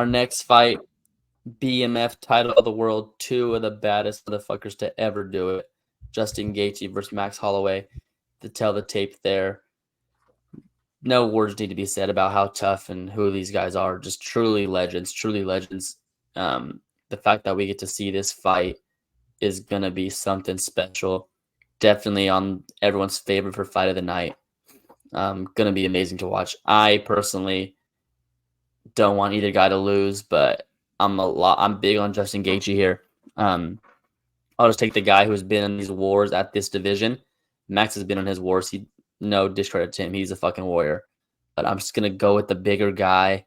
Our next fight, BMF title of the world, two of the baddest motherfuckers to ever do it. Justin Gaethje versus Max Holloway. To tell the tape there. No words need to be said about how tough and who these guys are. Just truly legends, truly legends. The fact that we get to see this fight is going to be something special. Definitely on everyone's favorite for fight of the night. Going to be amazing to watch. I personally don't want either guy to lose, but I'm big on Justin Gaethje here. I'll just take the guy who's been in these wars at this division. Max has been in his wars. No discredit to him. He's a fucking warrior. But I'm just gonna go with the bigger guy,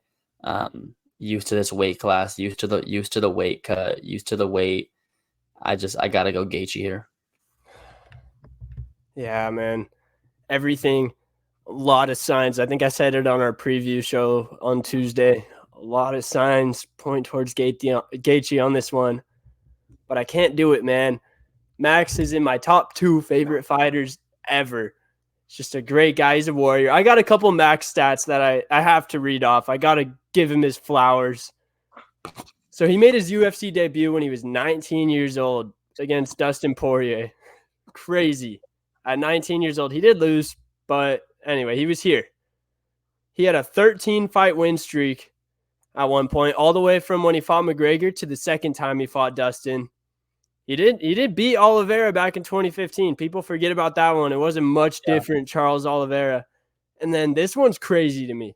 used to this weight class, used to the weight cut, used to the weight. I gotta go Gaethje here. Yeah, man. Everything. A lot of signs. I think I said it on our preview show on Tuesday. A lot of signs point towards Gaethje on this one. But I can't do it, man. Max is in my top 2 favorite fighters ever. He's just a great guy. He's a warrior. I got a couple Max stats that I have to read off. I got to give him his flowers. So he made his UFC debut when he was 19 years old against Dustin Poirier. Crazy. At 19 years old, he did lose, but anyway, he was here. He had a 13-fight win streak at one point, all the way from when he fought McGregor to the second time he fought Dustin. He did beat Oliveira back in 2015. People forget about that one. It wasn't much different, Charles Oliveira. And then this one's crazy to me.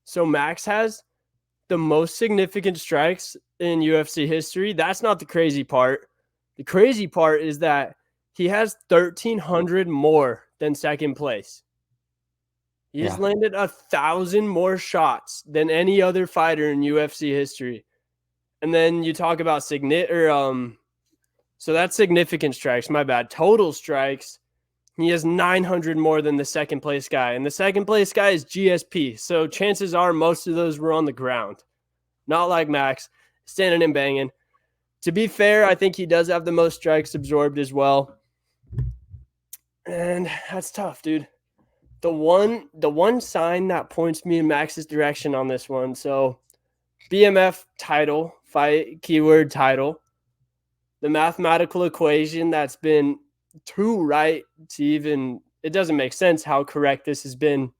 So Max has the most significant strikes in UFC history. That's not the crazy part. The crazy part is that he has 1,300 more than second place. He has landed 1,000 more shots than any other fighter in UFC history. And then you talk about so that's significant strikes. My bad. Total strikes. He has 900 more than the second place guy. And the second place guy is GSP. So chances are most of those were on the ground. Not like Max, standing and banging. To be fair, I think he does have the most strikes absorbed as well. And that's tough, dude. The one sign that points me in Max's direction on this one. So BMF title, fight, keyword title. The mathematical equation that's been too right to even, it doesn't make sense how correct this has been.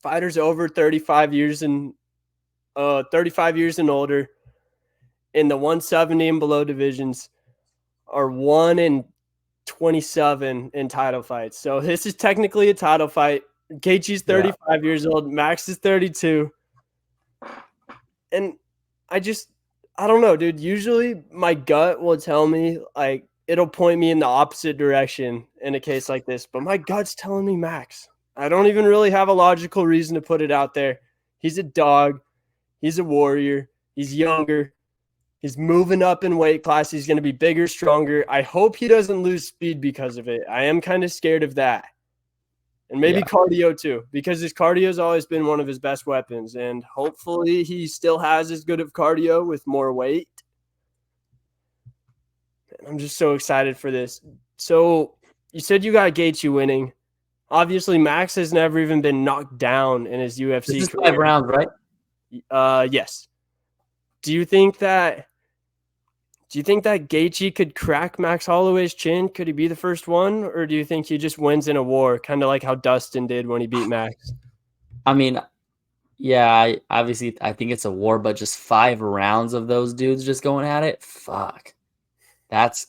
Fighters over 35 years and 35 years and older in the 170 and below divisions are 1-27 in title fights. So this is technically a title fight. Gaethje's 35 years old. Max is 32. And I don't know, dude. Usually my gut will tell me, like, it'll point me in the opposite direction in a case like this. But my gut's telling me Max. I don't even really have a logical reason to put it out there. He's a dog. He's a warrior. He's younger. He's moving up in weight class. He's going to be bigger, stronger. I hope he doesn't lose speed because of it. I am kind of scared of that. And maybe cardio too, because his cardio has always been one of his best weapons. And hopefully he still has as good of cardio with more weight. I'm just so excited for this. So you said you got Gaethje winning. Obviously, Max has never even been knocked down in his UFC This is career. 5 rounds, right? Yes. Do you think that Gaethje could crack Max Holloway's chin? Could he be the first one? Or do you think he just wins in a war, kind of like how Dustin did when he beat Max? I mean, yeah, I think it's a war, but just 5 rounds of those dudes just going at it? Fuck. That's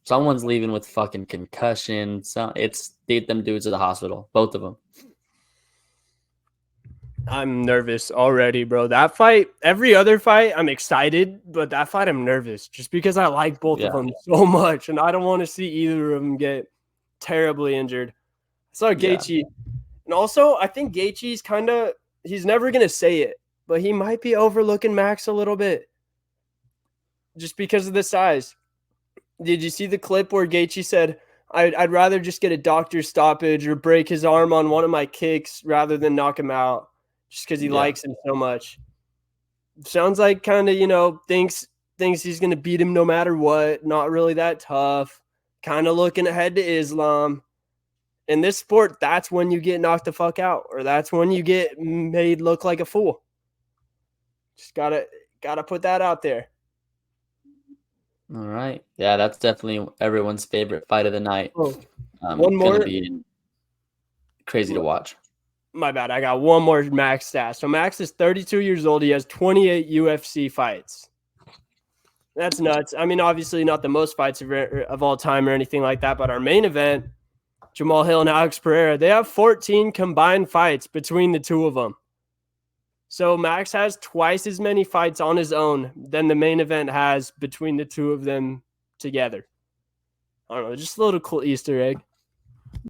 someone's leaving with fucking concussion. So it's them dudes at the hospital, both of them. I'm nervous already, bro. That fight, every other fight, I'm excited, but that fight, I'm nervous just because I like both of them so much, and I don't want to see either of them get terribly injured. I saw Gaethje, and also I think Gaethje's he's never going to say it, but he might be overlooking Max a little bit just because of the size. Did you see the clip where Gaethje said, I'd rather just get a doctor's stoppage or break his arm on one of my kicks rather than knock him out just because he likes him so much? Sounds like kind of, thinks he's going to beat him no matter what. Not really that tough. Kind of looking ahead to Islam. In this sport, that's when you get knocked the fuck out, or that's when you get made look like a fool. Just gotta put that out there. All right. Yeah, that's definitely everyone's favorite fight of the night. Oh, one Gonna more. be crazy to watch. My bad. I got one more Max stat. So Max is 32 years old. He has 28 UFC fights. That's nuts. I mean, obviously not the most fights of all time or anything like that, but our main event, Jamal Hill and Alex Pereira, they have 14 combined fights between the two of them. So Max has twice as many fights on his own than the main event has between the two of them together. I don't know, just a little cool Easter egg.